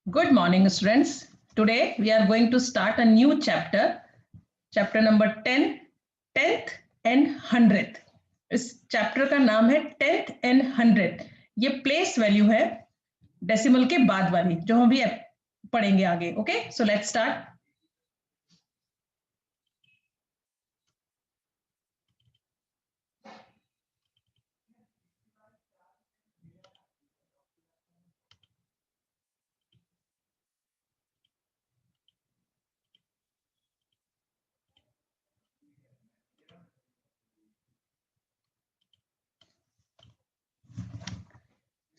Good morning, students. Today we are going to start a new chapter, chapter number 10, 10th and 100th. इस chapter का नाम है 10th and 100th. ये place value है decimal के बाद वाली जो हम भी पढ़ेंगे आगे. Okay, so let's start.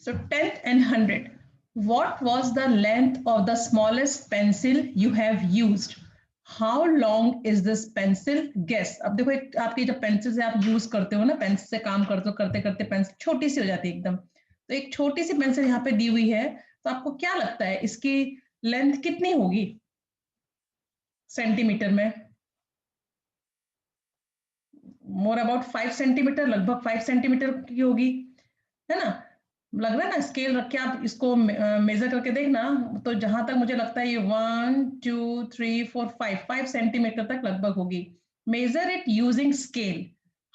So 10th and 100th. What was the length of the smallest pencil you have used? How long is this pencil? Guess. अब देखो एक आपकी जब पेंसिल से आप यूज करते हो ना, पेंसिल से काम करते हो, करते करते पेंसिल छोटी सी हो जाती है एकदम. तो एक छोटी सी पेंसिल यहाँ पे दी हुई है, तो आपको क्या लगता है इसकी लेंथ कितनी होगी सेंटीमीटर में? मोर अबाउट 5 सेंटीमीटर, लगभग 5 सेंटीमीटर की होगी, है ना? लग रहा है ना? स्केल रख के आप इसको मेजर करके देखना. तो जहां तक मुझे लगता है ये 1 2 3 4 5 सेंटीमीटर तक लगभग होगी. Measure it using scale.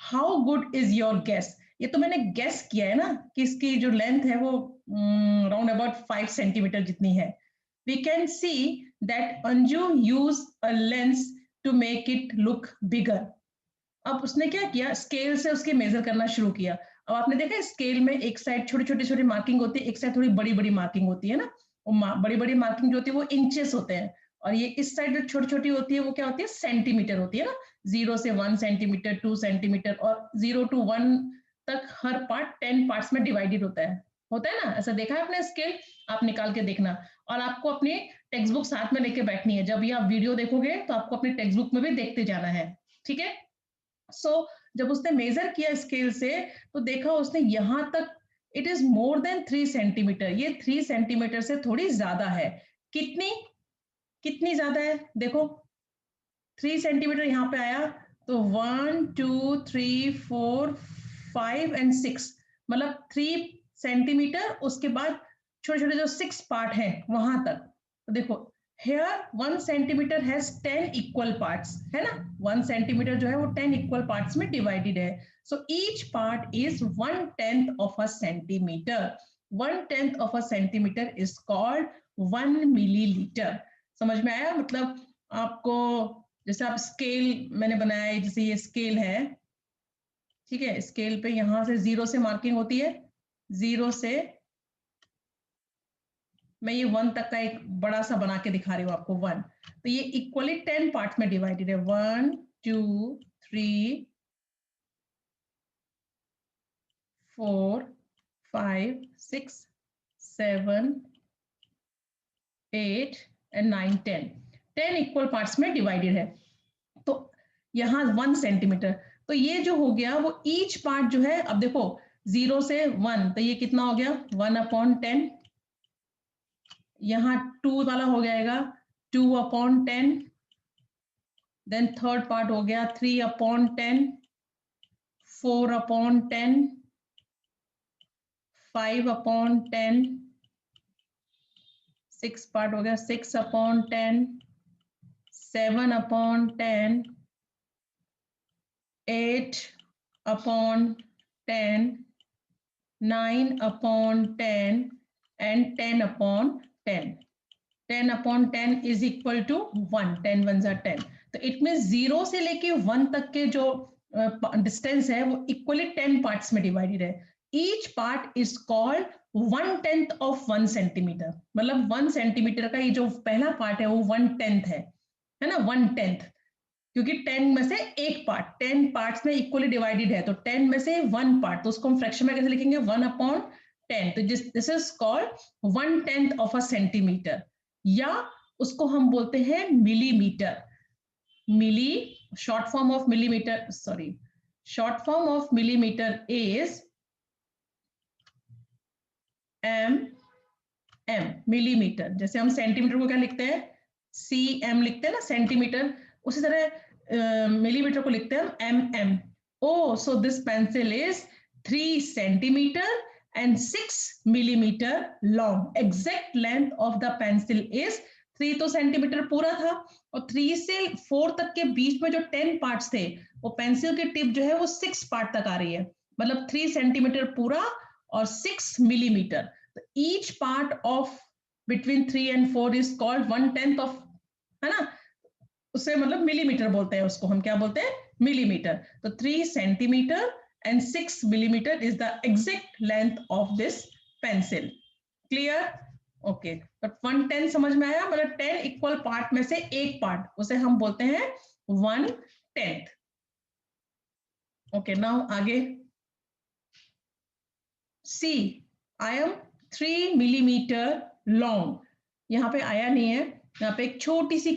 How good is your guess? ये तो मैंने गेस किया है ना कि इसकी जो लेंथ है वो राउंड अबाउट 5 सेंटीमीटर जितनी है. We can see that Anju use a lens to make it look bigger. अब उसने क्या किया, स्केल से उसके मेजर करना शुरू किया. अब आपने देखा स्केल में एक साइड छोटी छोटी छोटी मार्किंग होती है, एक साइड थोड़ी बड़ी बड़ी मार्किंग होती है ना. बड़ी बड़ी मार्किंग जो होती है वो इंचेस होते हैं, और ये इस साइड जो छोटी छोटी होती है वो क्या होती है, सेंटीमीटर होती है ना. 0 से 1 सेंटीमीटर, 2 सेंटीमीटर, और 0 to 1 तक हर पार्ट 10 पार्ट्स में डिवाइडेड होता है ना. ऐसा देखा है आपने स्केल? आप निकाल के देखना, और आपको अपनी टेक्स्ट बुक साथ में लेके बैठनी है. जब ये आप वीडियो देखोगे तो आपको अपनी टेक्स्ट बुक में भी देखते जाना है, ठीक है? जब उसने मेजर किया स्केल से तो देखा उसने यहां तक it is more than 3 centimetre. ये 3 सेंटीमीटर से थोड़ी ज्यादा है. कितनी कितनी ज्यादा है देखो. 3 सेंटीमीटर यहाँ पे आया तो 1 2 3 4 5 and 6, मतलब 3 सेंटीमीटर. उसके बाद छोटे छोटे जो 6 पार्ट है वहां तक. तो देखो here 1 centimeter has 10 equal parts, है ना. 1 centimeter जो है वो 10 equal parts में divided है. So each part is 1/10 of a centimeter. 1/10 of a centimeter is called 1 milliliter. समझ में आया? मतलब आपको जैसे आप स्केल मैंने बनाया है, जैसे ये स्केल है, ठीक है. स्केल पे यहां से 0 से मार्किंग होती है, 0 से मैं ये 1 तक का एक बड़ा सा बना के दिखा रही हूँ आपको. 1 तो ये इक्वली 10 पार्ट में डिवाइडेड है. 1 2 3 4 5 6 7 8 and 9 10 इक्वल पार्ट्स में डिवाइडेड है. तो यहाँ 1 सेंटीमीटर. तो ये जो हो गया वो ईच पार्ट जो है, अब देखो 0 से 1 तो ये कितना हो गया, 1/10. यहाँ 2 वाला हो जाएगा 2/10. देन थर्ड पार्ट हो गया 3/10, 4/10, 5/10, 6 पार्ट हो गया 6/10, 7/10, 8/10, 9/10 and 10/10. 10/10 is equal to 1. 10 ones are 10. तो इट मीन 0 से लेके 1 तक के जो डिस्टेंस है वो इक्वली 10 पार्ट्स में डिवाइडेड है. Each part is called 1/10 of 1 centimetre. मतलब 1 सेंटीमीटर का ये जो पहला पार्ट है वो 1/10 है ना. 1/10 क्योंकि 10 में से एक पार्ट 10 पार्ट्स में इक्वली डिवाइडेड है, तो 10 में से 1 पार्ट, तो उसको हम फ्रैक्शन में कैसे लिखेंगे, 1/10. तो this is called 1/10 of a centimetre, या उसको हम बोलते हैं millimetre. Milli short form of millimetre, sorry, short form of millimetre is M millimetre. जैसे हम सेंटीमीटर को क्या लिखते हैं, cm लिखते हैं ना सेंटीमीटर, उसी तरह मिलीमीटर को लिखते हैं हम mm. Oh, so this pencil is 3 centimeter and 6 millimeter long. Exact length of the pencil is 3 तो सेंटीमीटर पूरा था, और 3 से 4 तक के बीच में जो 10 पार्ट्स थे, वो पेंसिल की टिप जो है वो 6 पार्ट तक आ रही है, मतलब 3 सेंटीमीटर पूरा और 6 millimeter. Each part of between 3 and 4 is called 1/10 of, है ना, उसे मतलब मिलीमीटर बोलते हैं, उसको हम क्या बोलते हैं, मिलीमीटर. तो 3 centimetre and 6 millimeter is the exact length of this pencil. Clear? Okay. but 1/10 समझ में आया, मतलब 10 इक्वल पार्ट में से एक पार्ट, उसे हम बोलते हैं 1/10. Okay, now आगे. See, I am 3 millimeter long. यहाँ पे आया नहीं है, यहाँ पे एक छोटी सी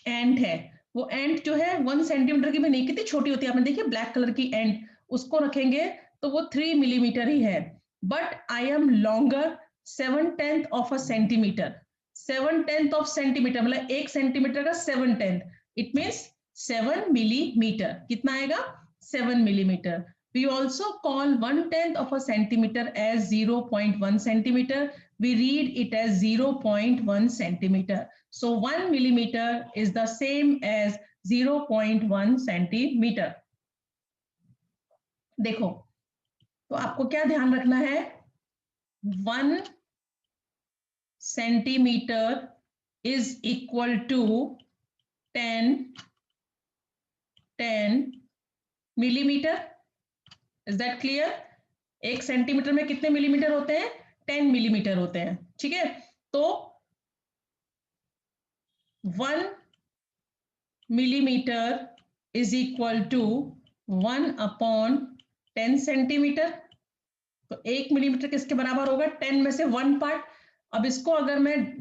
एंट है, वो एंट जो है 1 सेंटीमीटर की भी नहीं, कितनी छोटी होती है, आपने देखी ब्लैक कलर की एंट, उसको रखेंगे तो वो 3 millimeter ही है. But I am longer 7/10 of a centimeter. 7/10 of centimeter मतलब 1 सेंटीमीटर का 7/10, इट मीन्स 7 millimeter. कितना आएगा? 7 millimeter. We also call 1/10 of a centimeter as 0.1 centimeter. We read it as 0.1 centimeter. So 1 millimeter is the same as 0.1 centimeter. देखो, तो आपको क्या ध्यान रखना है, 1 centimeter is equal to 10 millimeter. Is that clear? 1 centimetre में कितने मिलीमीटर होते हैं? 10 millimeter होते हैं. ठीक है, तो 1 millimeter is equal to 1/10 centimeter. तो 1 मिलीमीटर किसके बराबर होगा? 10 में से 1 पार्ट. अब इसको अगर मैं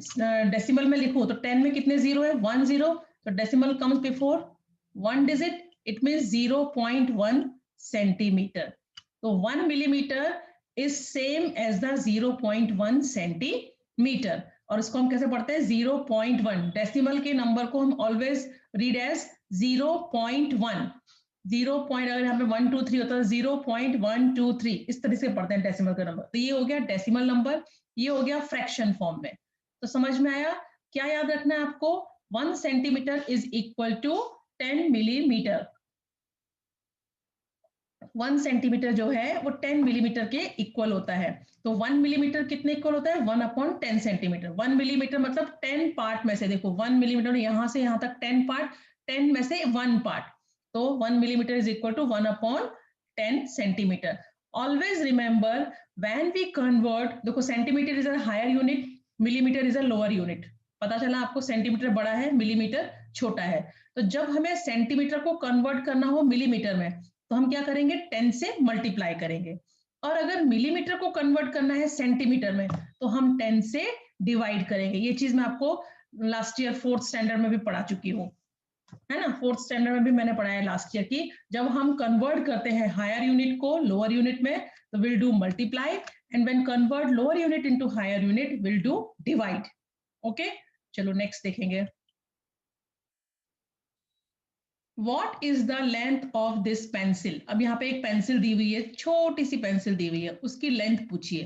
डेसिमल में लिखूं तो 10 में कितने जीरो है? 1 0. तो decimal comes before 1 digit, it means 0.1 centimetre. तो 1 millimeter is same as the 0.1 centimeter. और इसको हम कैसे पढ़ते हैं? 0.1. डेसिमल के नंबर को हम ऑलवेज रीड एज 0.1. 0. अगर यहाँ पे 1 2 3 होता है 0.123, इस तरह से पढ़ते हैं डेसिमल का नंबर. तो ये हो गया डेसिमल नंबर, ये हो गया फ्रैक्शन फॉर्म में. तो समझ में आया? क्या याद रखना है आपको? 1 centimetre is equal to 10 millimeter. 1 centimetre जो है वो 10 मिलीमीटर के इक्वल होता है. तो 1 मिलीमीटर कितने इक्वल होता है? 1/10 सेंटीमीटर. 1 मिलीमीटर मतलब 10 पार्ट में से, देखो 1 मिलीमीटर यहां से यहां तक 10 पार्ट, 10 में से 1 पार्ट, तो 1 millimetre is equal to 1/10 centimetre. Always remember when we convert, देखो centimetre is a higher unit, millimetre is a lower unit. पता चला आपको, सेंटीमीटर बड़ा है, मिलीमीटर छोटा है. तो जब हमें सेंटीमीटर को कन्वर्ट करना हो मिलीमीटर में, तो हम क्या करेंगे? 10 से मल्टीप्लाई करेंगे. और अगर मिलीमीटर को कन्वर्ट करना है सेंटीमीटर में, तो हम 10 से डिवाइड करेंगे. ये चीज मैं आपको लास्ट ईयर 4th स्टैंडर्ड में भी पढ़ा चुकी हूँ, है ना. 4th स्टैंडर्ड में भी मैंने पढ़ाया लास्ट ईयर की, जब हम कन्वर्ट करते हैं हायर यूनिट को लोअर यूनिट में, तो will do multiply, and when convert lower unit into higher unit will do divide. Okay, चलो नेक्स्ट देखेंगे. What is the length of this pencil? अब यहाँ पे एक पेंसिल दी हुई है, छोटी सी पेंसिल दी हुई है, उसकी लेंथ पूछिए.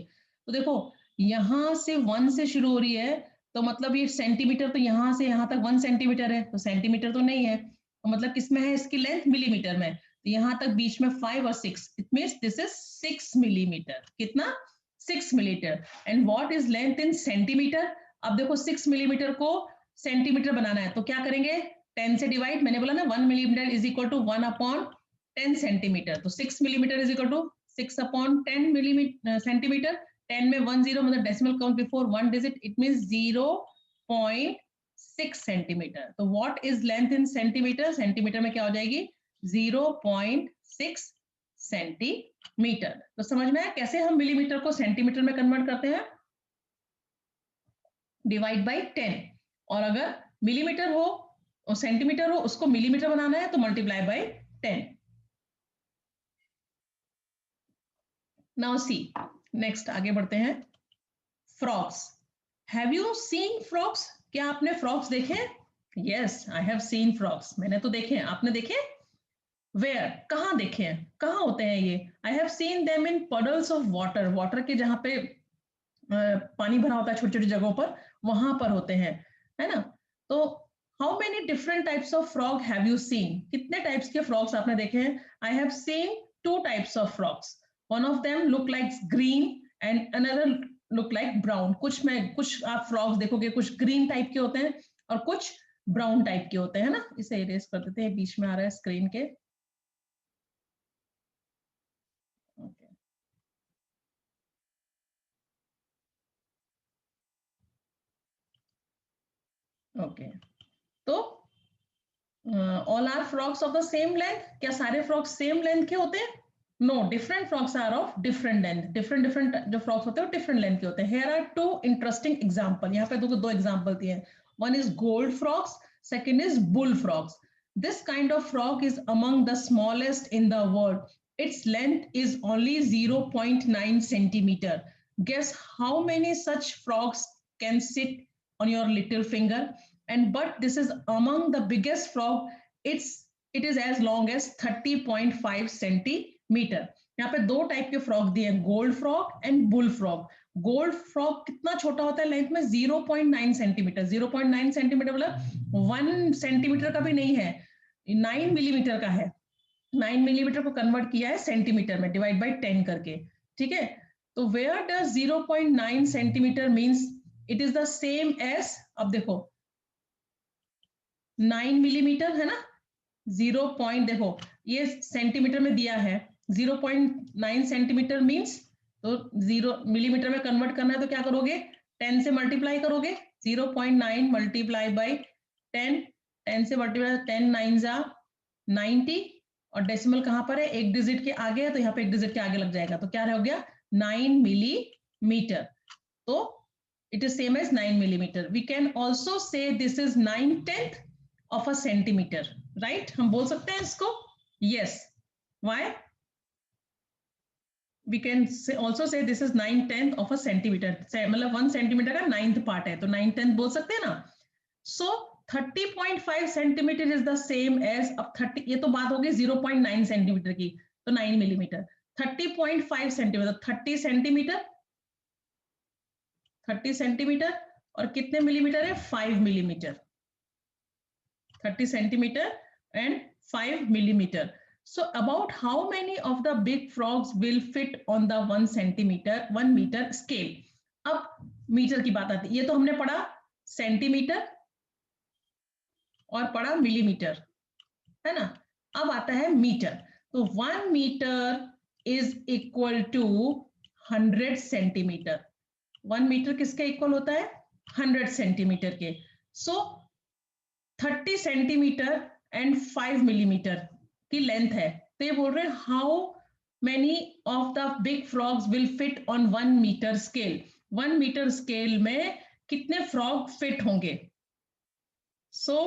तो देखो यहां से 1 से शुरू हो रही है, तो मतलब ये सेंटीमीटर, तो यहां से यहां तक 1 सेंटीमीटर है, तो सेंटीमीटर तो नहीं है, तो मतलब किसमें है इसकी लेंथ? मिलीमीटर में. तो यहां तक बीच में 5 और 6, it means this is 6 millimetre. कितना? 6 millimetre. And what is length in centimetre? अब देखो 6 मिलीमीटर को सेंटीमीटर बनाना है, तो क्या करेंगे? 10 से डिवाइड, मैंने बोला ना 1 millimetre is equal to 1/10 centimetre. तो 6 millimetre is equal to 6/10 millimetre centimetre. 10 में 1 0 मतलब decimal count before 1 digit, it means 0.6 centimetre. तो what is length in centimetre? Centimetre में क्या हो जाएगी? 0.6 सेंटीमीटर. तो समझ में आया कैसे हम मिलीमीटर को सेंटीमीटर में कन्वर्ट करते हैं? Divide by 10. और अगर मिलीमीटर हो और सेंटीमीटर हो, उसको मिलीमीटर बनाना है, तो multiply by 10. Now see, next आगे बढ़ते हैं. Frocks. Have you seen frocks? क्या आपने फ्रॉक्स देखे? Yes, I have seen frocks. मैंने तो देखे, आपने देखे? वेयर, कहाँ देखे हैं, कहाँ होते हैं ये? आई have seen them in puddles of water, water के जहाँ पे पानी भरा होता है छोटी छोटी जगहों पर, वहां पर होते हैं, है ना? तो how many different types of frog have you scene, कितने टाइप्स के फ्रॉग्स आपने देखे हैं? आई have scene two types of frogs, one of them look like green and another look like brown. कुछ आप फ्रॉग्स देखोगे कुछ ग्रीन टाइप के होते हैं और कुछ ब्राउन टाइप के होते हैं ना। इसे इरेज कर देते हैं, बीच में आ रहा है स्क्रीन के। ओके ओके, तो all are frogs of the same length, क्या सारे फ्रॉक्स सेम लेंथ के होते हैं? No, different frogs are of different length, different different जो फ्रॉक्स होते हैं वो डिफरेंट लेंथ के होते हैं। Here are two interesting example, यहाँ पे दो एग्जांपल दिए हैं। One is gold frogs, second is bull frogs. This kind of frog is among the smallest in the world. Its length is only 0.9 centimeter. Guess how many such frogs can sit on your little finger? And but this is among the biggest frog. It is as long as 30.5 centimeter. यहाँ पे दो type के frog दिए हैं, gold frog and bull frog. Gold frog कितना छोटा होता है लेंथ में? 0.9 सेंटीमीटर। 0.9 सेंटीमीटर मतलब 1 सेंटीमीटर का भी नहीं है, 9 मिलीमीटर का है। 9 मिलीमीटर को कन्वर्ट किया है सेंटीमीटर में, डिवाइड बाय 10 करके, ठीक है? तो where does 0.9 centimetre means? It is the same as, अब देखो 9 मिलीमीटर है ना, 0 पॉइंट, देखो ये सेंटीमीटर में दिया है, 0.9 सेंटीमीटर मींस, तो 0 मिलीमीटर में कन्वर्ट करना है तो क्या करोगे? 10 से मल्टीप्लाई करोगे, 0.9 मल्टीप्लाई बाई 10, 10 से मल्टीप्लाई, 10 9 जा 90, और डेसिमल कहां पर है? एक डिजिट के आगे है, तो यहाँ पे एक डिजिट के आगे लग जाएगा, तो क्या हो गया? 9 मिलीमीटर। तो it is same as 9 millimeter. We can also say this is 9/10 of a centimeter, right? हम बोल सकते हैं इसको? Yes. Why? We can also say this is 9/10 of a centimeter. मतलब 1 सेंटीमीटर का 9th पार्ट है, तो 9/10 बोल सकते हैं ना? So 30.5 centimetre is the same as, अब 30, ये तो बात होगी 0.9 सेंटीमीटर की, तो 9 मिलीमीटर। 30.5 सेंटीमीटर, 30 सेंटीमीटर, 30 सेंटीमीटर, और कितने मिलीमीटर है? 5 millimetre. 30 centimeter and 5 millimeter. So about how many of the big frogs will fit on the 1 meter scale? अब मीटर की बात आती है, ये तो हमने पढ़ा सेंटीमीटर और पढ़ा मिलीमीटर, है ना? अब आता है मीटर। तो 1 metre is equal to 100 centimetre. 1 metre किसके इक्वल होता है? 100 सेंटीमीटर के। सो 30 सेंटीमीटर एंड 5 मिलीमीटर की लेंथ है, तो ये बोल रहे हैं how many of the big frogs will fit on 1 metre scale. 1 metre scale में कितने फ्रॉग फिट होंगे? सो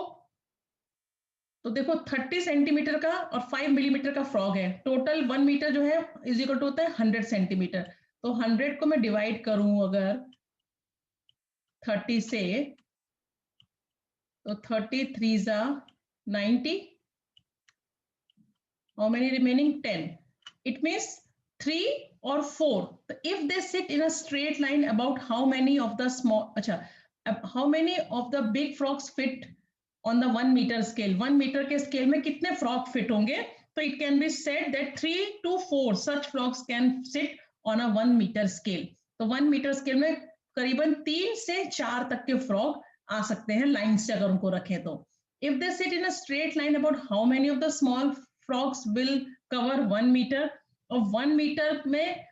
तो देखो 30 सेंटीमीटर का और 5 मिलीमीटर का फ्रॉग है, टोटल 1 मीटर जो है इज इक्वल टू होता है 100 सेंटीमीटर। तो 100 को मैं डिवाइड करूं अगर 30 से, तो 33 जा 90, how many remaining? 10. It means 3 or 4. If they sit in a straight line, about how many of the small, how many of the big frogs fit on the 1 meter scale? 1 meter के scale में कितने frog fit होंगे? So it can be said that 3 to 4 such frogs can sit on a 1 meter scale. तो 1 meter scale में करीबन 3 से 4 तक के frog आ सकते हैं लाइन से अगर उनको रखें तो। If they sit in a straight line, about how many of the small frogs will cover 1 meter? और 1 मीटर में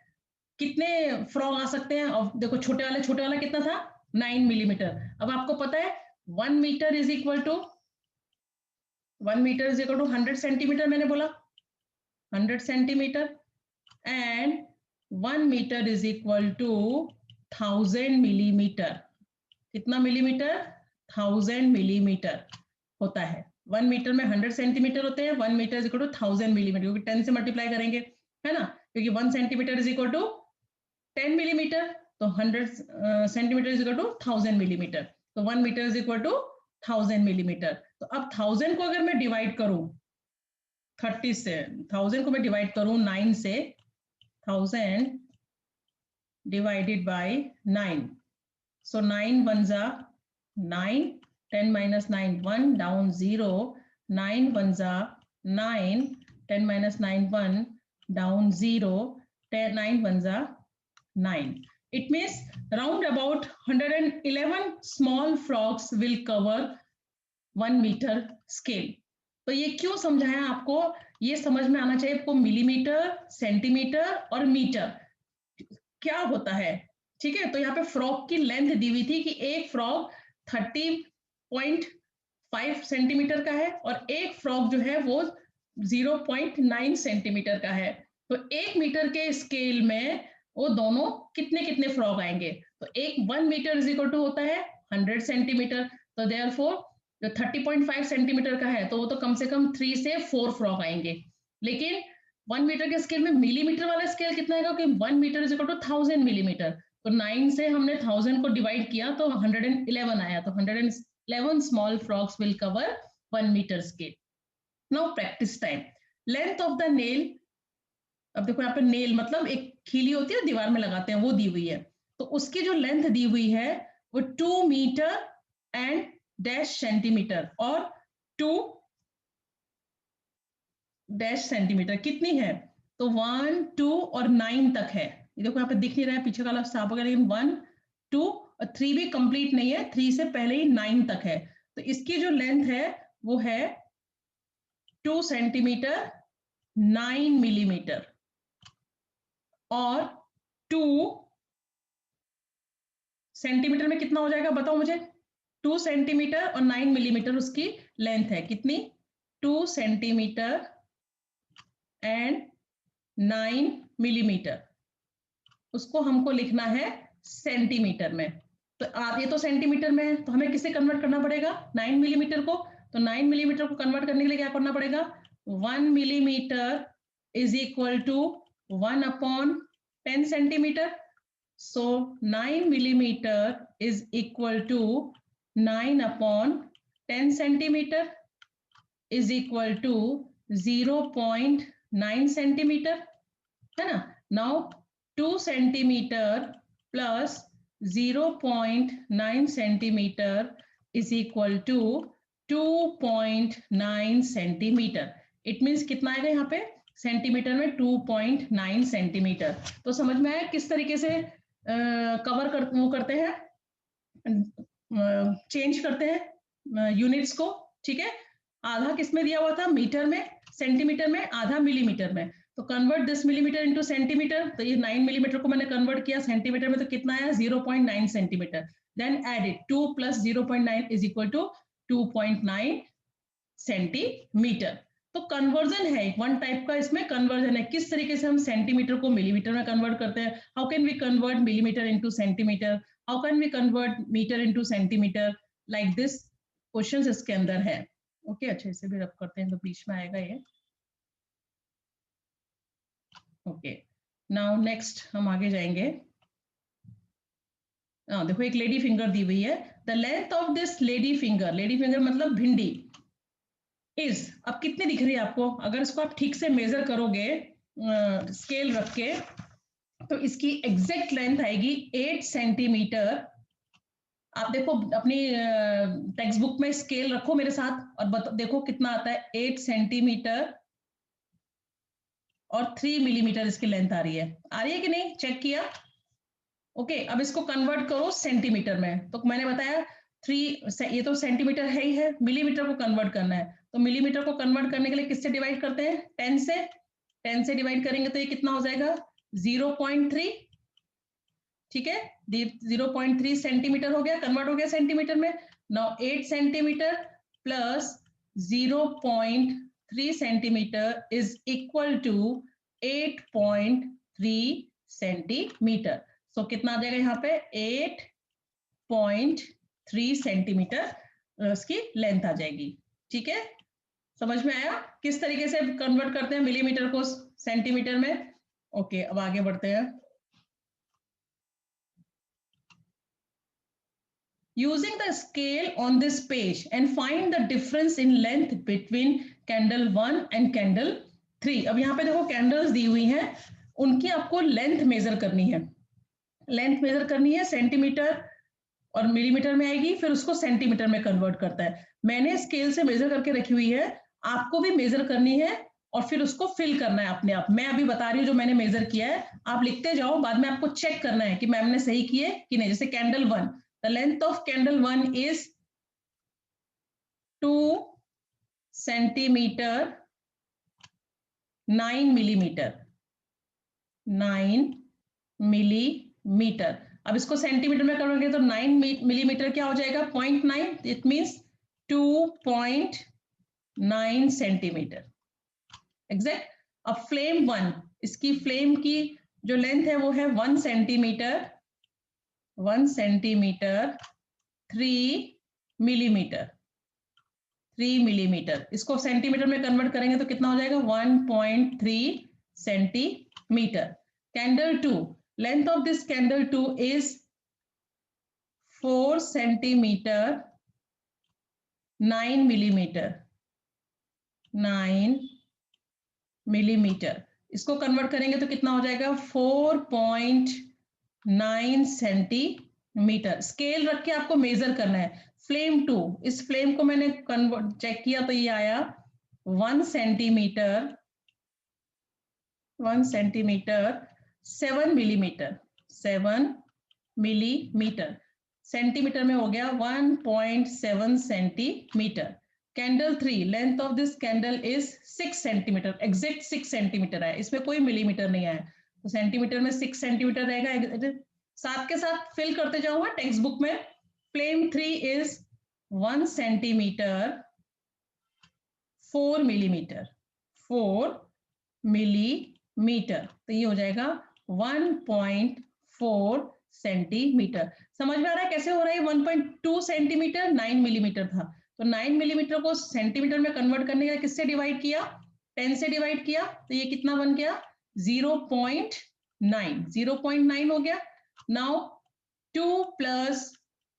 कितने फ्रॉग आ सकते हैं? और देखो छोटे वाला कितना था? 9 मिलीमीटर। अब आपको पता है 1 metre is equal to 100 centimetre, मैंने बोला 100 centimetre, and 1 metre is equal to 1000 millimetre. कितना मिलीमीटर? 1000 मिलीमीटर होता है। 1 मीटर में 100 सेंटीमीटर होते हैं, 1 metre is equal to 1000 millimetre, क्योंकि 10 से मल्टीप्लाई करेंगे, है ना? क्योंकि 1 centimetre is equal to 10 millimetre, तो 100 centimetre is equal to 1000 millimetre, तो 1 metre is equal to 1000 millimetre. तो अब 1000 को अगर मैं डिवाइड करूं 30 से 1000 को मैं डिवाइड करूं 9 से, 1000 divided by 9, so 9 ones are 9, 10 minus 9 1 down 0, 9 ones are 9, 10 minus 9 1 down 0, 10 9 ones are 9. It means round about 111 small frogs will cover 1 meter scale. तो ये क्यों समझाया आपको, ये समझ में आना चाहिए आपको, मिलीमीटर, सेंटीमीटर और मीटर क्या होता है, ठीक है। तो यहाँ पे फ्रॉग की लेंथ दी हुई थी कि एक फ्रॉग 30.5 सेंटीमीटर का है और एक फ्रॉग जो है वो 0.9 सेंटीमीटर का है। तो 1 मीटर के स्केल में वो दोनों कितने कितने फ्रॉग आएंगे, तो एक 1 मीटर इज इक्वल टू होता है 100 सेंटीमीटर। तो देयरफॉर जो 30.5 सेंटीमीटर का है तो वो तो कम से कम 3 से 4 फ्रॉग आएंगे। लेकिन 1 मीटर के स्केल में मिलीमीटर वाला स्केल कितना है, कि 1 metre is equal to 1000 millimetre. तो 9 से हमने 1000 को डिवाइड किया तो 111 आया, तो 111 small frogs will cover 1 metre scale. Now practice time. Length of the nail, अब देखो यहाँ पे नेल मतलब एक खीली होती है दीवार में लगाते हैं, वो दी हुई है। तो उसकी जो लेंथ दी हुई है वो 2 मीटर एंड डैश सेंटीमीटर और 2 डैश सेंटीमीटर कितनी है, तो 1 2 और 9 तक है। ये देखो यहाँ पे दिख नहीं रहा है पीछे का साफ वगैरह, लेकिन 1 2 और 3 भी कंप्लीट नहीं है, 3 से पहले ही 9 तक है। तो इसकी जो लेंथ है वो है 2 सेंटीमीटर 9 मिलीमीटर और 2 सेंटीमीटर में कितना हो जाएगा बताओ मुझे। 2 सेंटीमीटर और 9 मिलीमीटर उसकी लेंथ है, कितनी, 2 सेंटीमीटर एंड 9 मिलीमीटर। उसको हमको लिखना है सेंटीमीटर में। तो ये तो सेंटीमीटर में है, तो हमें किसे कन्वर्ट करना पड़ेगा, 9 मिलीमीटर को। तो 9 मिलीमीटर को कन्वर्ट करने के लिए क्या करना पड़ेगा, 1 millimetre is equal to 1/10 centimetre. So 9 millimeter is equal to 9/10 centimeter is equal to 0.9 centimeter, है ना। Now 2 centimeter plus 0.9 centimeter is equal to 2.9 centimeter. It means कितना आएगा यहाँ पे सेंटीमीटर में, 2.9 सेंटीमीटर। तो समझ में आया किस तरीके से कवर करते हैं, चेंज करते हैं यूनिट्स को, ठीक है। आधा किसमें दिया हुआ था, मीटर में, सेंटीमीटर में, आधा मिलीमीटर में। तो convert this millimetre into centimetre, तो ये 9 मिलीमीटर को मैंने कन्वर्ट किया सेंटीमीटर में, तो कितना आया 0.9 centimetre. Then add it 2 + 0.9 is equal to 2.9 centimetre. तो कन्वर्जन है, वन टाइप का इसमें कन्वर्जन है, किस तरीके से हम सेंटीमीटर को मिलीमीटर में कन्वर्ट करते हैं। How can we convert millimetre into centimetre, how can we convert metre into centimetre, like this questions इसके अंदर है। ओके अच्छा इसे भी रब करते हैं तो बीच में आएगा ये। ओके नाउ नेक्स्ट हम आगे जाएंगे। देखो एक लेडी फिंगर दी हुई है, the length of this lady finger मतलब भिंडी इज, अब कितनी दिख रही है आपको, अगर इसको आप ठीक से मेजर करोगे स्केल रख के, तो इसकी एग्जैक्ट लेंथ आएगी 8 सेंटीमीटर। आप देखो अपनी टेक्स्ट बुक में स्केल रखो मेरे साथ और देखो कितना आता है, 8 सेंटीमीटर और 3 मिलीमीटर इसकी लेंथ आ रही है कि नहीं, चेक किया। ओके अब इसको कन्वर्ट करो सेंटीमीटर में, तो मैंने बताया 3, ये तो सेंटीमीटर है ही है, मिलीमीटर को कन्वर्ट करना है। तो मिलीमीटर को कन्वर्ट करने के लिए किससे डिवाइड करते हैं, 10 से। 10 से डिवाइड करेंगे तो ये कितना हो जाएगा 0.3, ठीक है। 0.3 सेंटीमीटर हो गया, कन्वर्ट हो गया सेंटीमीटर में। Now 8 centimetre plus 0.3 centimetre is equal to 8.3 centimetre. So कितना आ जाएगा यहाँ पे 8.3 सेंटीमीटर उसकी लेंथ आ जाएगी, ठीक है। समझ में आया किस तरीके से कन्वर्ट करते हैं मिलीमीटर को सेंटीमीटर में। ओके अब आगे बढ़ते हैं। Using the scale on this page and find the difference in length between candle 1 and candle 3। अब यहाँ पे देखो कैंडल्स दी हुई हैं, उनकी आपको लेंथ मेजर करनी है। लेंथ मेजर करनी है, सेंटीमीटर और मिलीमीटर में आएगी, फिर उसको सेंटीमीटर में कन्वर्ट करता है। मैंने स्केल से मेजर करके रखी हुई है, आपको भी मेजर करनी है और फिर उसको फिल करना है अपने आप। मैं अभी बता रही हूँ जो मैंने मेजर किया है, आप लिखते जाओ, बाद में आपको चेक करना है कि मैम ने सही किए कि नहीं। जैसे candle 1, the length of candle 1 is 2 centimetre 9 millimetre, 9 millimetre. अब इसको सेंटीमीटर में करोगे तो 9 मिलीमीटर क्या हो जाएगा, 0.9, इट मीन्स 2.9 सेंटीमीटर एग्जैक्ट। अब फ्लेम 1, इसकी फ्लेम की जो लेंथ है वो है 1 सेंटीमीटर, 1 सेंटीमीटर 3 मिलीमीटर, 3 मिलीमीटर। इसको सेंटीमीटर में कन्वर्ट करेंगे तो कितना हो जाएगा, 1.3 centimetre. Candle 2, length of this candle 2 is 4 centimetre 9 millimetre, 9 millimetre. इसको कन्वर्ट करेंगे तो कितना हो जाएगा, 4.9 सेंटीमीटर। स्केल रख के आपको मेजर करना है। फ्लेम 2, इस फ्लेम को मैंने कन्वर्ट चेक किया तो ये आया 1 centimetre, 1 centimetre 7 millimetre, 7 millimetre. Centimetre में हो गया 1.7 centimetre. Candle 3, length of this candle is 6 centimetre, exact 6 centimetre है, इसमें कोई मिलीमीटर नहीं आया, तो सेंटीमीटर में 6 सेंटीमीटर रहेगा। साथ के साथ फिल करते जाऊंगा टेक्स्ट बुक में। Flame 3 is 1 centimetre 4 millimetre, 4 millimetre, तो ये हो जाएगा 1.4 सेंटीमीटर। समझ में आ रहा है कैसे हो रहा है? 1.2 सेंटीमीटर 9 मिलीमीटर था, तो 9 मिलीमीटर को सेंटीमीटर में कन्वर्ट करने का किससे डिवाइड किया, 10 से डिवाइड किया, तो ये कितना बन गया, 0.9, 0.9 हो गया। Now 2 plus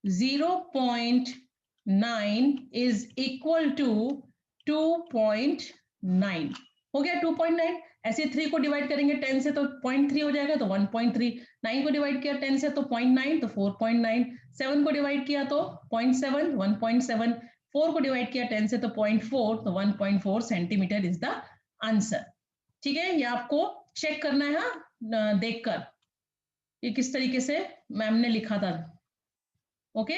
0.9 is equal to 2.9 हो गया, 2.9। ऐसे 3 को डिवाइड करेंगे 10 से तो 0.3 हो जाएगा, तो 1.3। 9 को डिवाइड किया 10 से तो 0.9, तो 4.9। 7 को डिवाइड किया तो 0.7, 1.7। 4 को डिवाइड किया 10 से तो 0.4, तो 1.4 सेंटीमीटर इज द आंसर। ठीक है, ये आपको चेक करना है देखकर ये किस तरीके से मैम ने लिखा था। ओके,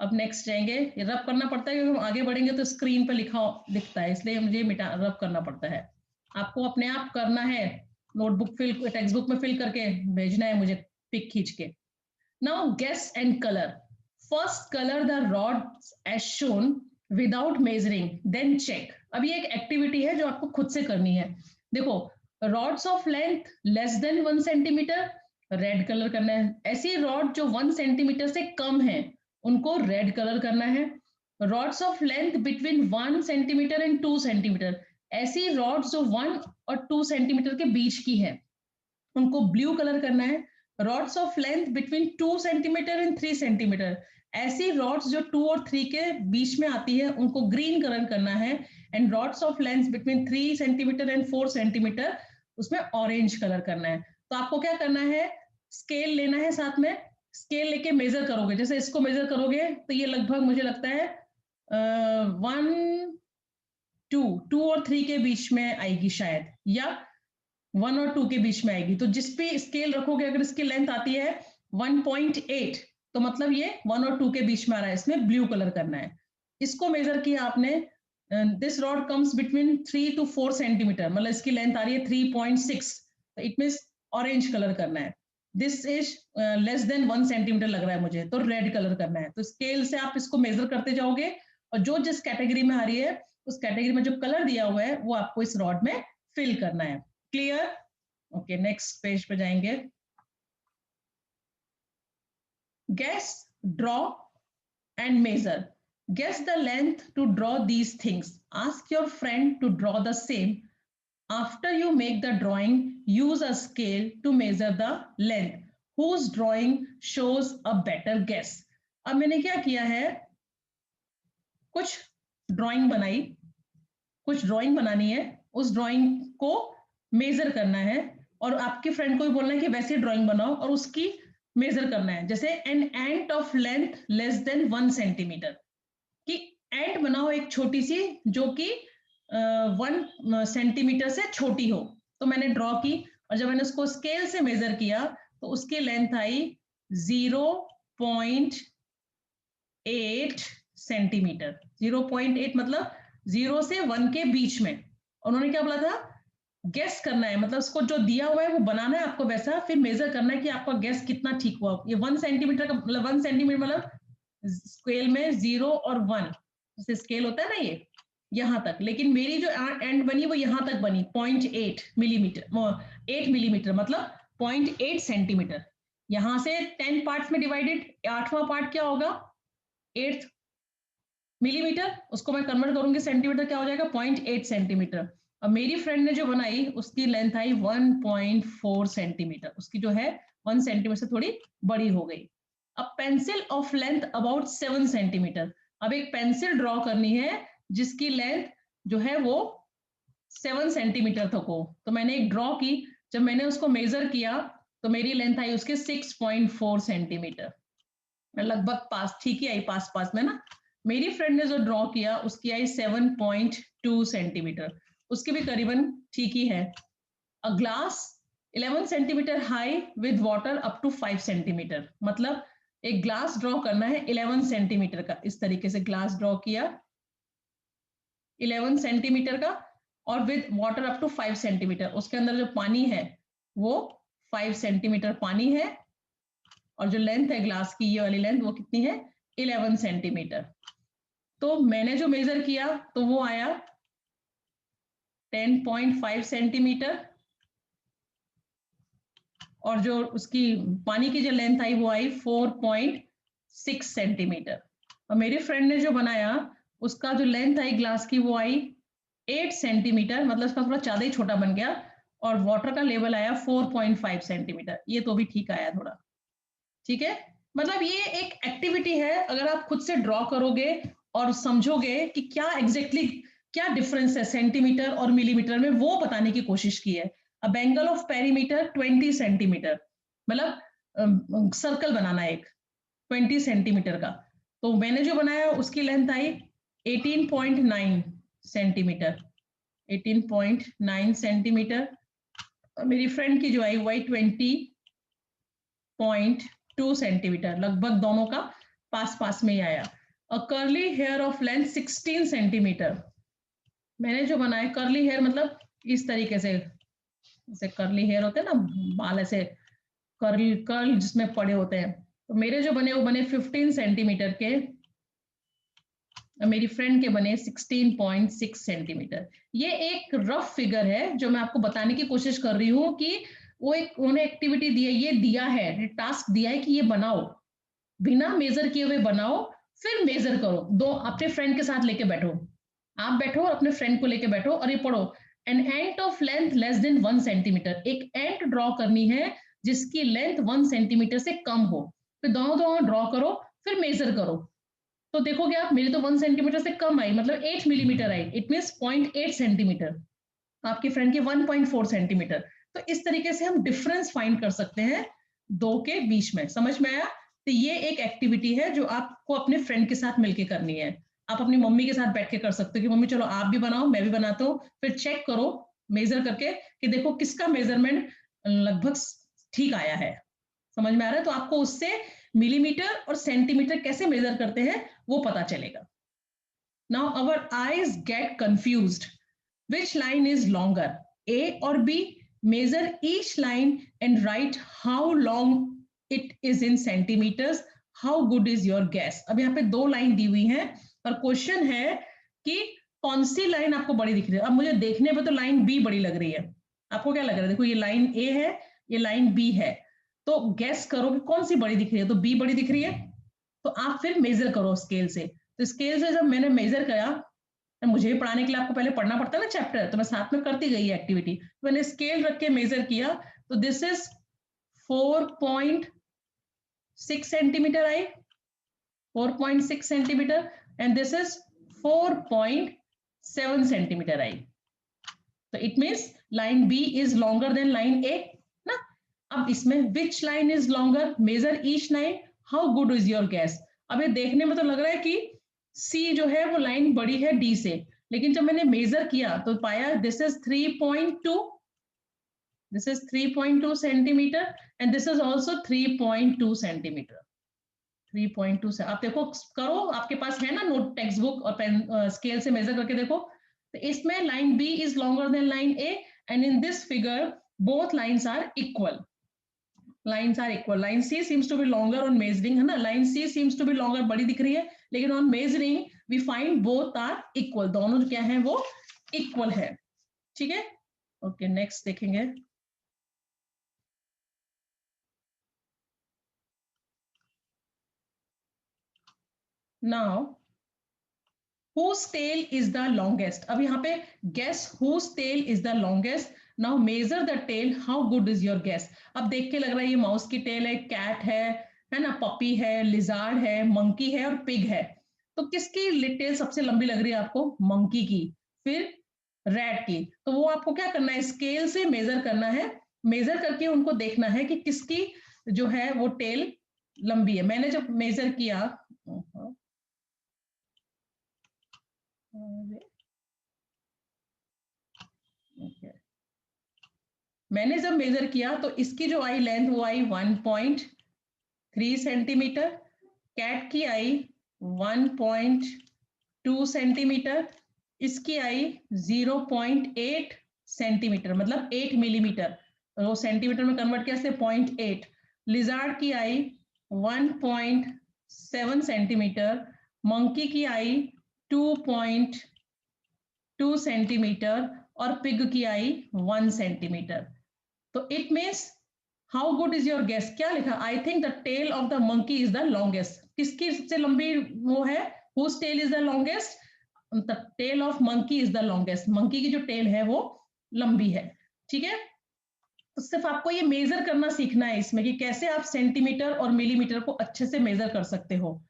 अब नेक्स्ट जाएंगे। ये रब करना पड़ता है क्योंकि हम आगे बढ़ेंगे तो स्क्रीन पर लिखा दिखता है, इसलिए मुझे रब करना पड़ता है। आपको अपने आप करना है, नोटबुक फिल, टेक्स्ट बुक में फिल करके भेजना है मुझे पिक खींच के। Now guess and colour. First colour the rods as shown without measuring, then check. अब ये एक एक्टिविटी है जो आपको खुद से करनी है। देखो, rods of length less than 1 centimetre, red colour करना है। ऐसी रॉड जो 1 सेंटीमीटर से कम है उनको रेड कलर करना है। Rods of length between 1 centimetre and 2 centimetre, ऐसी रॉड्स जो 1 और 2 सेंटीमीटर के बीच की है उनको ब्लू कलर करना है। Rods of length between 2 centimetre and 3 centimetre, ऐसी रॉड्स जो 2 और 3 के बीच में आती है उनको ग्रीन कलर करना है। And rods of length between 3 centimetre and 4 centimetre, उसमें ऑरेंज कलर करना है। तो आपको क्या करना है, स्केल लेना है, साथ में स्केल लेके मेजर करोगे। जैसे इसको मेजर करोगे तो ये लगभग मुझे लगता है 1 2 और 3 के बीच में आएगी शायद, या 1 और 2 के बीच में आएगी। तो जिस पे स्केल रखोगे, अगर इसकी लेंथ आती है 1.8, तो मतलब ये 1 और 2 के बीच में आ रहा है, इसमें ब्लू कलर करना है। इसको मेजर किया आपने, this rod comes between 3 to 4 centimetre, मतलब इसकी लेंथ आ रही है 3.6, तो इट मीन्स ऑरेंज कलर करना है। This is less than 1 centimetre लग रहा है मुझे, तो रेड कलर करना है। तो स्केल से आप इसको मेजर करते जाओगे और जो जिस कैटेगरी में आ रही है उस कैटेगरी में जो कलर दिया हुआ है वो आपको इस रॉड में फिल करना है। क्लियर? ओके, नेक्स्ट पेज पे जाएंगे। Guess, draw and measure. Guess the length to draw these things. Ask your friend to draw the same. After you make the drawing, use a scale to measure the length. Whose drawing shows a better guess? अब मैंने क्या किया है, कुछ drawing बनाई कुछ drawing बनानी है, उस ड्राइंग को मेजर करना है और आपके फ्रेंड को भी बोलना है कि वैसी ड्राइंग बनाओ और उसकी मेजर करना है। जैसे an ant of length less than 1 centimetre, कि एंट बनाओ एक छोटी सी जो कि 1 सेंटीमीटर से छोटी हो। तो मैंने ड्रॉ की और जब मैंने उसको स्केल से मेजर किया तो उसकी लेंथ आई 0.8 सेंटीमीटर। 0.8 मतलब 0 से 1 के बीच में। उन्होंने क्या बोला था, गेस करना है, मतलब उसको जो दिया हुआ है वो बनाना है आपको वैसा, फिर मेजर करना है कि आपका गेस कितना ठीक हुआ। ये 1 सेंटीमीटर का मतलब 1 सेंटीमीटर मतलब स्केल में 0 और 1 जैसे स्केल होता है ना ये यहां तक, लेकिन मेरी जो एंड बनी वो यहां तक बनी 0.8 मिलीमीटर, 8 मिलीमीटर मतलब 0.8 सेंटीमीटर। यहां से 10 पार्ट्स में डिवाइडेड, 8वां पार्ट क्या होगा 8 मिलीमीटर, उसको मैं कन्वर्ट करूंगी सेंटीमीटर, क्या हो जाएगा 0.8 सेंटीमीटर। अब मेरी फ्रेंड ने जो बनाई उसकी लेंथ आई 1.4 सेंटीमीटर, उसकी जो है 1 सेंटीमीटर से थोड़ी बड़ी हो गई। अब pencil of length about 7 centimetre, अब एक पेंसिल ड्रॉ करनी है जिसकी लेंथ जो है वो 7 सेंटीमीटर तक हो। तो मैंने एक ड्रॉ की, जब मैंने उसको मेजर किया तो मेरी लेंथ आई उसके 6.4 सेंटीमीटर। मैं लगभग पास, ठीक ही आई, पास पास में ना। मेरी फ्रेंड ने जो ड्रॉ किया उसकी आई 7.2 सेंटीमीटर, उसकी भी करीबन ठीक ही है। A glass 11 centimetre high with water up to 5 centimetre, मतलब एक ग्लास ड्रॉ करना है 11 सेंटीमीटर का। इस तरीके से ग्लास ड्रॉ किया 11 सेंटीमीटर का और with water up to 5 centimetre, उसके अंदर जो पानी है वो 5 सेंटीमीटर पानी है और जो लेंथ है ग्लास की, ये वाली लेंथ वो कितनी है 11 सेंटीमीटर। तो मैंने जो मेजर किया तो वो आया 10.5 सेंटीमीटर और जो उसकी पानी की जो लेंथ आई वो आई 4.6 सेंटीमीटर। और मेरी फ्रेंड ने जो बनाया उसका जो लेंथ आई ग्लास की वो आई 8 सेंटीमीटर, मतलब उसका थोड़ा ज्यादा ही छोटा बन गया और वाटर का लेवल आया 4.5 सेंटीमीटर। ये तो भी ठीक आया थोड़ा, ठीक है। मतलब ये एक एक्टिविटी है, अगर आप खुद से ड्रॉ करोगे और समझोगे कि क्या एग्जैक्टली क्या डिफरेंस है सेंटीमीटर और मिलीमीटर में, वो बताने की कोशिश की है। अब एंगल ऑफ पेरीमीटर 20 सेंटीमीटर, मतलब सर्कल बनाना एक 20 सेंटीमीटर का। तो मैंने जो बनाया उसकी लेंथ आई 18.9 सेंटीमीटर, 18.9 सेंटीमीटर। मेरी फ्रेंड की जो आई वो आई 20.2 सेंटीमीटर, लगभग दोनों का पास पास में ही आया। A curly hair of length 16 centimetre, मैंने जो बनाया कर्ली हेयर मतलब इस तरीके से, जैसे कर्ली हेयर होते हैं ना, बाल ऐसे कर्ल कर्ल जिसमें पड़े होते हैं, तो मेरे जो बने वो बने 15 सेंटीमीटर के, मेरी फ्रेंड के बने 16.6 सेंटीमीटर। ये एक रफ फिगर है जो मैं आपको बताने की कोशिश कर रही हूँ कि वो एक उन्होंने एक्टिविटी दी है, ये दिया है, टास्क दिया है कि ये बनाओ, बिना मेजर किए हुए बनाओ, फिर मेजर करो। दो अपने फ्रेंड के साथ लेके बैठो, आप बैठो और अपने फ्रेंड को लेके बैठो और ये पढ़ो, an ant of length less than 1 centimetre, एक एंट ड्रॉ करनी है जिसकी लेंथ 1 सेंटीमीटर से कम हो। फिर दोनों दोनों ड्रॉ करो, फिर मेजर करो। तो देखोगे आप, मेरी तो 1 सेंटीमीटर से कम आई, मतलब 8 millimetre I, it mean 0.8 centimetre, आपकी फ्रेंड की 1.4 सेंटीमीटर। तो इस तरीके से हम डिफरेंस फाइंड कर सकते हैं दो के बीच में। समझ में आया? तो ये एक एक्टिविटी है जो आपको अपने फ्रेंड के साथ मिलके करनी है। आप अपनी मम्मी के साथ बैठ के कर सकते हो कि मम्मी चलो आप भी बनाओ मैं भी बनाता हूँ, फिर चेक करो मेजर करके कि देखो किसका मेजरमेंट लगभग ठीक आया है। समझ में आ रहा है? तो आपको उससे मिलीमीटर और सेंटीमीटर कैसे मेजर करते हैं वो पता चलेगा। Now our eyes get confused, which line is longer, A or B? Measure each line and write how long it is in centimeters. How good is your guess? अब यहाँ पे दो लाइन दी हुई हैं और क्वेश्चन है कि कौन सी लाइन आपको बड़ी दिख रही है। अब मुझे देखने पे तो लाइन बी बड़ी लग रही है, आपको क्या लग रहा है? देखो ये लाइन ए है, ये लाइन बी है, तो गैस करो कि कौन सी बड़ी दिख रही है। तो बी बड़ी दिख रही है, तो आप फिर मेजर करो स्केल से। तो स्केल से जब मैंने मेजर करा, मुझे भी पढ़ाने के लिए आपको पहले पढ़ना पड़ता है ना चैप्टर, तो मैं साथ में करती गई एक्टिविटी। मैंने स्केल रख के मेजर किया तो दिस इज 4.6 सेंटीमीटर आई, 4.6 centimetre, and this is 4.7 7 centimetre आई। तो it means line B is longer than line A ना। अब इसमें which line is longer, measure each line, how good is your guess. अब ये देखने में तो लग रहा है कि सी जो है वो लाइन बड़ी है डी से, लेकिन जब मैंने मेजर किया तो पाया this is 3.2, this is 3.2 centimeter and this is also 3.2 centimeter। 3.2 से आप देखो, करो, आपके पास है ना नोट टेक्स्ट बुक और पेन, स्केल से मेजर करके देखो। तो इसमें line B is longer than line A and in this figure both lines are equal. Lines are equal. Line C seems to be longer on measuring, है ना, line C seems to be longer, बड़ी दिख रही है, लेकिन on measuring we find both are equal, दोनों क्या है वो इक्वल है। ठीक है, ओके नेक्स्ट देखेंगे। Now, whose tail is the longest? अब यहाँ पे guess whose tail is the longest. Now measure the tail. How good is your guess? अब देख के लग रहा है ये माउस की टेल है, कैट है ना, पपी है, लिजार्ड है, मंकी है और पिग है। तो किसकी टेल सबसे लंबी लग रही है आपको? मंकी की, फिर रैट की। तो वो आपको क्या करना है, स्केल से मेजर करना है, मेजर करके उनको देखना है कि किसकी जो है वो टेल लंबी है। मैंने जब मेजर किया, मैंने जब मेजर किया तो इसकी जो आई लेंथ वो आई 1.3 सेंटीमीटर, कैट की आई 1.2 सेंटीमीटर, इसकी आई 0.8 सेंटीमीटर, मतलब 8 मिलीमीटर, वो सेंटीमीटर में कन्वर्ट किया 0.8। लिजार्ड की आई 1.7 सेंटीमीटर, मंकी की आई 2.2 सेंटीमीटर और पिग की आई 1 सेंटीमीटर। तो it means how good is your guess, क्या लिखा? I think the tail of the monkey is the longest. किसकी सबसे लंबी वो है? Whose tail is the longest? The tail of monkey is the longest. Monkey की जो टेल है वो लंबी है। ठीक है, तो सिर्फ आपको ये मेजर करना सीखना है इसमें कि कैसे आप सेंटीमीटर और मिलीमीटर को अच्छे से मेजर कर सकते हो।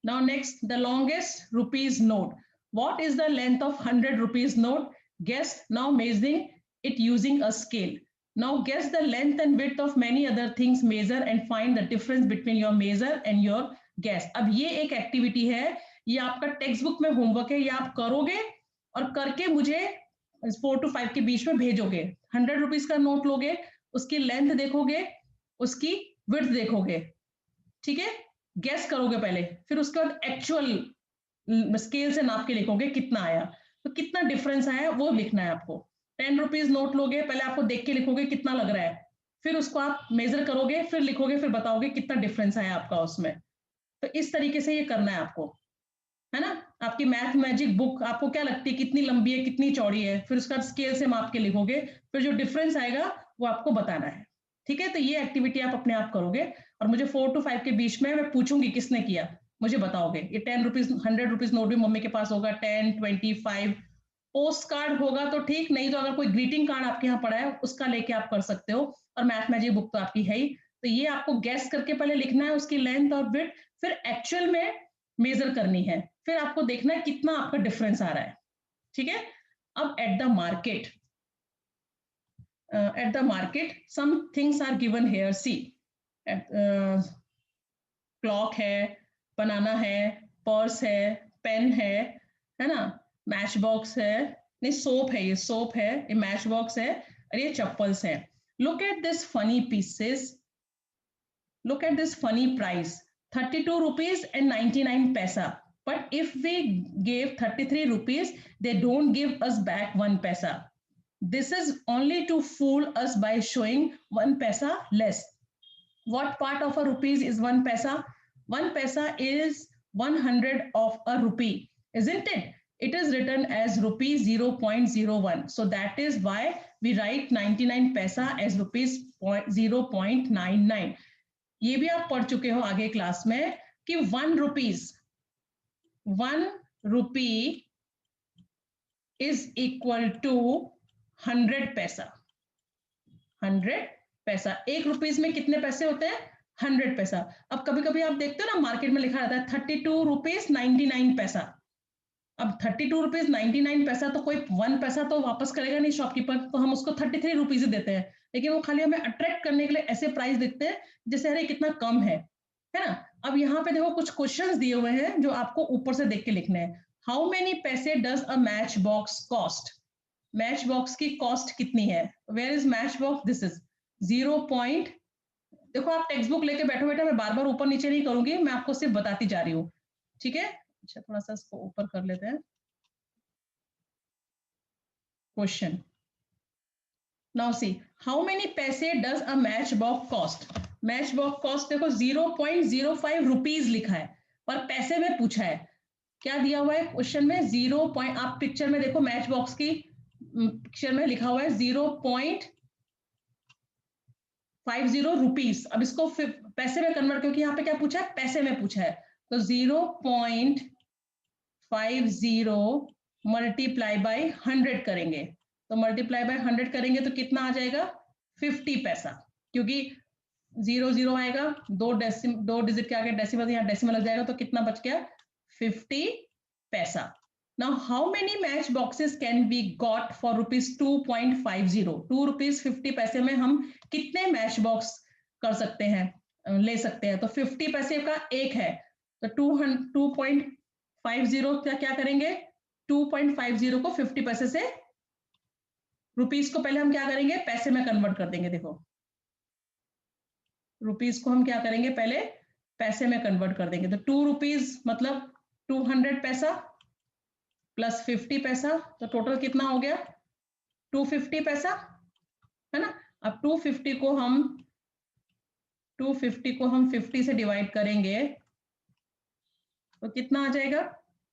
Now next, the longest rupees note. What is the length of 100 rupees note? Guess now measuring it using a scale. Now guess the length and width of many other things, measure and find the difference between your measure and your guess। अब ये एक activity है, ये आपका text book में homework है, ये आप करोगे और करके मुझे 4 to 5 के बीच में भेजोगे। 100 रुपीज का नोट लोगे, उसकी लेंथ देखोगे, उसकी विड्थ देखोगे, ठीक है, गैस करोगे पहले, फिर उसके बाद एक्चुअल स्केल से नाप के लिखोगे कितना आया, तो कितना डिफरेंस आया वो लिखना है आपको। 10 रुपीज नोट लोगे, पहले आपको देख के लिखोगे कितना लग रहा है, फिर उसको आप मेजर करोगे, फिर लिखोगे, फिर बताओगे कितना डिफरेंस आया आपका उसमें। तो इस तरीके से ये करना है आपको, है ना। आपकी मैथ मैजिक बुक आपको क्या लगती है कितनी लंबी है कितनी चौड़ी है, फिर उसका स्केल से माप के लिखोगे, फिर जो डिफरेंस आएगा वो आपको बताना है। ठीक है, तो ये एक्टिविटी आप अपने आप करोगे और मुझे 4 to 5 के बीच में मैं पूछूंगी किसने किया, मुझे बताओगे। ये 10 रुपीज 100 रुपीज नोट भी मम्मी के पास होगा, 10, 25। पोस्ट कार्ड होगा तो ठीक, नहीं तो अगर कोई ग्रीटिंग कार्ड आपके यहाँ पड़ा है उसका लेके आप कर सकते हो, और मैथ मैजिक बुक तो आपकी है ही। तो ये आपको गैस करके पहले लिखना है उसकी लेंथ और विड्थ, फिर एक्चुअल में मेजर करनी है, फिर आपको देखना है कितना आपका डिफरेंस आ रहा है। ठीक है, अब at the market some things are given here, see clock है, बनाना है, पर्स है, पेन है ना, मैच बॉक्स है, नहीं सोप है, ये सोप है, ये मैच बॉक्स है और ये चप्पल्स है। Look at this funny pieces, look at this funny price, 32 rupees and 99 paisa, but if we gave 33 rupees they don't give us back 1 paisa. This is only to fool us by showing 1 paisa less. What part of a rupees is 1 paisa? 1 paisa is 100 of a rupee, isn't it? It is written as rupees 0.01, so that is why we write 99 paisa as rupees 0.99. ये भी आप पढ़ चुके हो आगे class में कि 1 रुपी is equal to 100 पैसा। 100 पैसा, 1 रुपीज में कितने पैसे होते हैं? 100 पैसा। अब कभी कभी आप देखते हो ना मार्केट में लिखा रहता है 32 रुपीज 99 पैसा, अब 32 रुपीज 99 पैसा, तो कोई 1 पैसा तो वापस करेगा नहीं शॉपकीपर, तो हम उसको 33 रुपीज ही देते हैं, लेकिन वो खाली हमें अट्रैक्ट करने के लिए ऐसे प्राइस देते हैं जैसे अरे कितना कम है ना। अब यहाँ पे देखो कुछ क्वेश्चंस दिए हुए हैं जो आपको ऊपर से देख के लिखने हैं। How many paise does a match box cost? Match box की कॉस्ट कितनी है? Where is matchbox? This is 0 point. देखो आप टेक्स्ट बुक लेके बैठो बेटा, मैं बार बार ऊपर नीचे नहीं करूंगी, मैं आपको सिर्फ बताती जा रही हूँ, ठीक है। अच्छा थोड़ा सा इसको ऊपर कर लेते हैं। Question now C, how many paise does a match box cost? Match box cost देखो 0.05 रुपीज लिखा है, पर पैसे में पूछा है। क्या दिया हुआ है क्वेश्चन में? 0 पॉइंट, आप पिक्चर में देखो मैच बॉक्स की पिक्चर में लिखा हुआ है 0.50 रुपीज। अब इसको पैसे में कन्वर्ट, क्योंकि यहाँ पे क्या पूछा है? पैसे में पूछा है, तो 0.50 मल्टीप्लाई बाई 100 करेंगे, तो मल्टीप्लाई बाय 100 करेंगे तो कितना आ जाएगा? 50 पैसा, क्योंकि 0 0 आएगा, दो डिजिट के आगे डेसिमल, यहाँ डेसिमल लग जाएगा, तो कितना बच गया? 50 पैसा। Now how many match boxes can be got for ₹2.50? 2 rupees 50 पैसे में हम कितने मैच बॉक्स कर सकते हैं, ले सकते हैं? तो 50 पैसे का एक है, तो 2.50 क्या करेंगे? 2.50 को 50 पैसे से, रुपीज को पहले हम क्या करेंगे? पैसे में कन्वर्ट कर देंगे। देखो रुपीज को हम क्या करेंगे? पहले पैसे में कन्वर्ट कर देंगे, तो 2 रुपीज मतलब 200 पैसा प्लस 50 पैसा, तो टोटल कितना हो गया? 250 पैसा, है ना। अब 250 को हम 50 से डिवाइड करेंगे तो कितना आ जाएगा?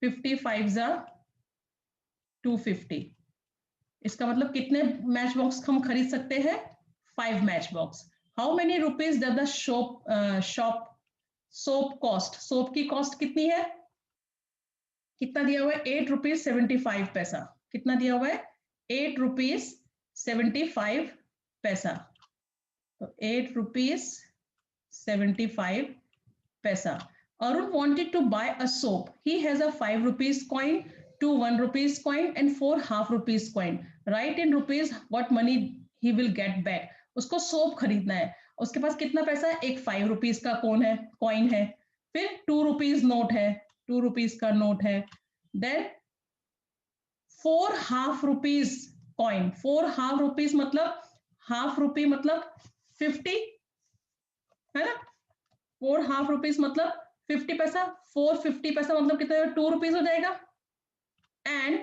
55 जा 250। इसका मतलब कितने मैच बॉक्स हम खरीद सकते हैं? 5 match box. How many rupees does the shop soap cost? Soap की कॉस्ट कितनी है? कितना दिया हुआ है? 8 रुपीज 75 पैसा। कितना दिया हुआ है? 8 रुपीज 75 पैसा, तो 8 रुपीज 75 पैसा। Arun wanted to buy a soap. He has a 5 rupees coin, 2 1 rupees coin and 4 half rupees coin. Write in rupees what money he will get back. उसको सोप खरीदना है, उसके पास कितना पैसा है? एक 5 रुपीज का कॉइन है, फिर 2 रुपीज नोट है, 2 रुपीज का नोट है, then 4 half rupees coin. 4 half rupees मतलब हाफ रुपी मतलब 50, है ना। 4 हाफ रुपीज मतलब 50 पैसा, 450 पैसा मतलब कितना? 2 रुपीज हो जाएगा। एंड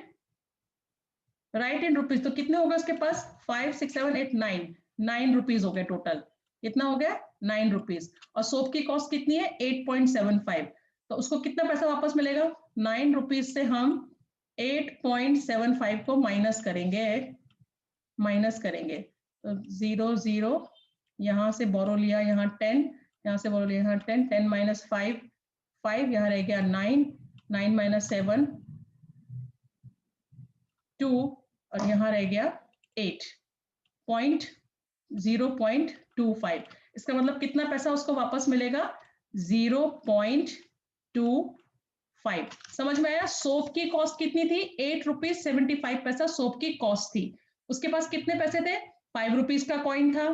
राइट इन रुपीज, तो कितने होगा उसके पास? 5 6 7 8 9 रुपीज हो गए टोटल। कितना हो गया? 9 रुपीज। और सोप की कॉस्ट कितनी है? 8.75, तो उसको कितना पैसा वापस मिलेगा? 9 रुपीज से हम 8.75 को माइनस करेंगे, तो 0 0, यहाँ से बोरो लिया, यहाँ 10, यहाँ से बोरो लिया, यहाँ 10, 10 माइनस 5 5, यहाँ रह गया 9, 9 माइनस 7 2, और यहाँ रह गया 0.25। इसका मतलब कितना पैसा उसको वापस मिलेगा? 0.25। समझ में आया? सोप की कॉस्ट कितनी थी? 8 रुपीज 75 पैसा सोप की कॉस्ट थी। उसके पास कितने पैसे थे? 5 रुपीज का कॉइन था,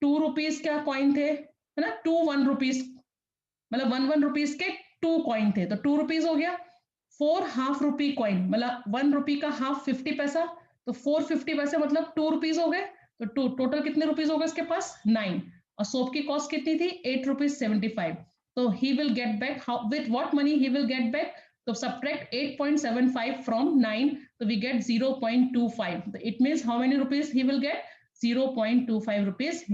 2 रुपीज का कॉइन थे, है ना, 2 1 रुपीज मतलब 1 1 रुपीज के 2 कॉइन थे, तो 2 रुपीज हो गया। 4 हाफ रुपी कॉइन मतलब 1 रुपी का हाफ 50 पैसा, तो 450 पैसे मतलब 2 रुपीज हो गए, तो टोटल कितने रुपीज हो गए उसके पास? 9। और सोप की कॉस्ट कितनी थी? 8 रुपीज 75। तो he will get back, with what money he will get back? तो सब्ट्रैक्ट 8.75 फ्रॉम 9, तो वी गेट 0.25। तो it means how many rupees he will get? 0.25 rupees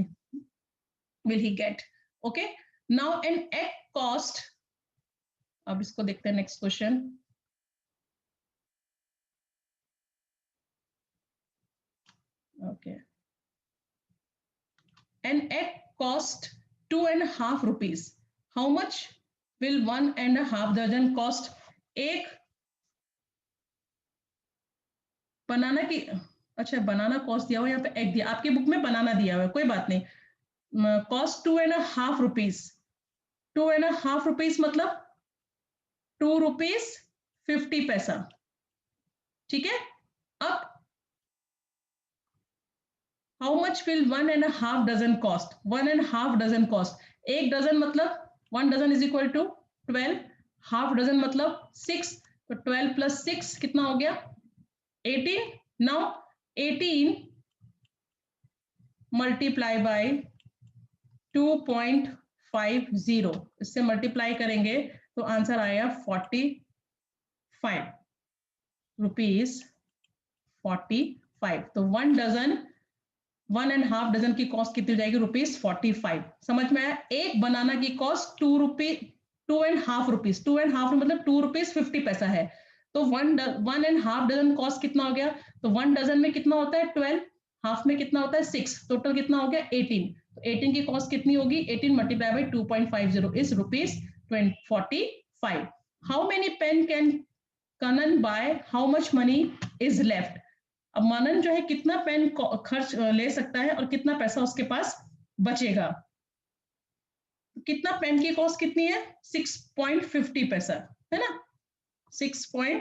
will he get? Okay, now an egg cost, अब इसको देखते हैं next question. Okay, an egg cost 2.5 rupees. How much will 1.5 dozen cost? एक बनाना की, अच्छा बनाना cost दिया हुआ, यहाँ पे एग दिया, आपकी बुक में बनाना दिया हुआ है, कोई बात नहीं। कॉस्ट 2.5 रुपीज, 2.5 रुपीज मतलब 2 रुपीज 50 पैसा, ठीक है। अब how much will 1.5 dozen cost? 1.5 dozen cost, एक डजन मतलब 1 dozen is equal to 12, half dozen मतलब 6, तो 12 प्लस 6 कितना हो गया 18। नाउ 18 मल्टीप्लाई बाय 2.50, इससे मल्टीप्लाई करेंगे तो आंसर आया 45 रुपीज 45। तो 1 डजन 1.5 डजन की कॉस्ट कितनी हो जाएगी रुपीज 45। समझ में आया? एक बनाना की कॉस्ट 2.5 रुपीज, 2.5 मतलब 2 रुपीज 50 पैसा है। तो 1.5 डजन कॉस्ट कितना हो गया? तो 1 डजन में कितना होता है 12, हाफ में कितना होता है 6, टोटल कितना हो गया 18। तो 18 की कॉस्ट कितनी होगी? 18 multiply by 2.50 is rupees 45। How many pen can Kanan buy, how much money is left? अब मनन जो है कितना पेन खर्च ले सकता है और कितना पैसा उसके पास बचेगा। कितना पेन की कॉस्ट कितनी है 6.50 पैसा, है ना। 6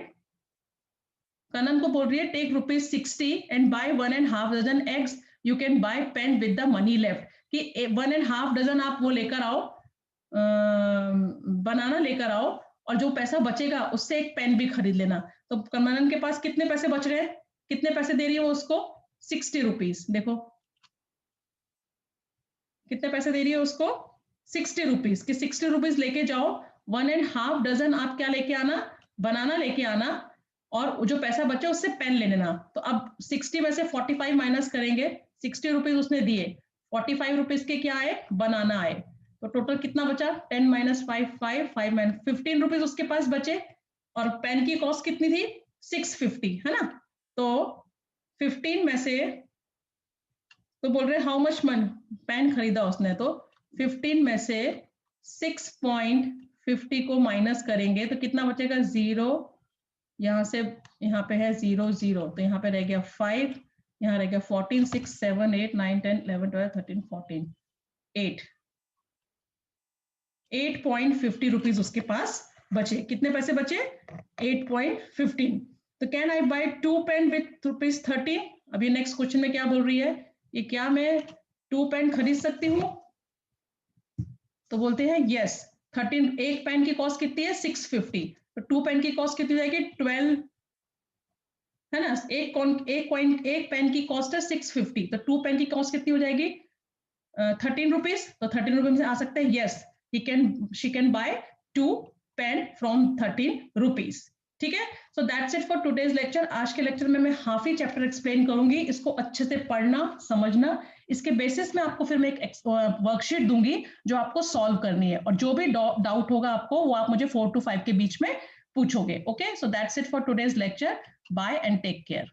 कनन को बोल रही है take rupees 60 and buy 1.5 dozen eggs, you can buy pen with the money left. कि 1.5 डजन आप वो लेकर आओ, बनाना लेकर आओ, और जो पैसा बचेगा उससे एक पेन भी खरीद लेना। तो कनन के पास कितने पैसे बच रहे हैं? कितने पैसे दे रही है वो उसको? 60 रुपीज। देखो कितने पैसे दे रही है उसको 60 रुपीज, कि 60 रुपीज लेके जाओ, 1.5 डजन आप क्या लेके आना, बनाना लेके आना, और जो पैसा बचे उससे पेन ले लेना। तो अब 60 में से 45 माइनस करेंगे, 60 रुपीज उसने दिए, 45 रुपीज के क्या आए? बनाना आए। तो टोटल कितना बचा? 10 माइनस 5 5 5 माइनस 15 रुपीज उसके पास बचे, और पेन की कॉस्ट कितनी थी 650, है ना। तो 15 में से, तो बोल रहे हाउ मच मन पेन खरीदा उसने, तो 15 में से 6.50 को माइनस करेंगे तो कितना बचेगा? 0, यहाँ से यहाँ पे है 0 0, तो यहाँ पे रह गया 5, यहाँ रह गया 14 6 7 8 9 10 11 12 13 14 8, 8.50 रुपीज उसके पास बचे। कितने पैसे बचे? 8.15। तो can I buy 2 pen with rupees 13? अभी नेक्स्ट क्वेश्चन में क्या बोल रही है, ये क्या मैं 2 पेन खरीद सकती हूँ? तो बोलते हैं यस। 13, एक पेन की कॉस्ट कितनी है 650, तो 2 पेन की कॉस्ट कितनी जाएगी 12, है ना। एक पेन की कॉस्ट है 650, तो 2 पेन की कॉस्ट कितनी हो जाएगी 13 रुपीज। तो 13 रुपीज से आ सकते हैं yes, she can buy 2 pen from 13 rupees. ठीक है। So that's it for today's lecture. आज के लेक्चर में मैं हाफ ही चैप्टर एक्सप्लेन करूंगी, इसको अच्छे से पढ़ना समझना, इसके बेसिस में आपको फिर मैं एक वर्कशीट दूंगी जो आपको सॉल्व करनी है, और जो भी डाउट होगा आपको वो आप मुझे 4 to 5 के बीच में पूछोगे। Okay, so that's it for today's lecture. Bye and take care.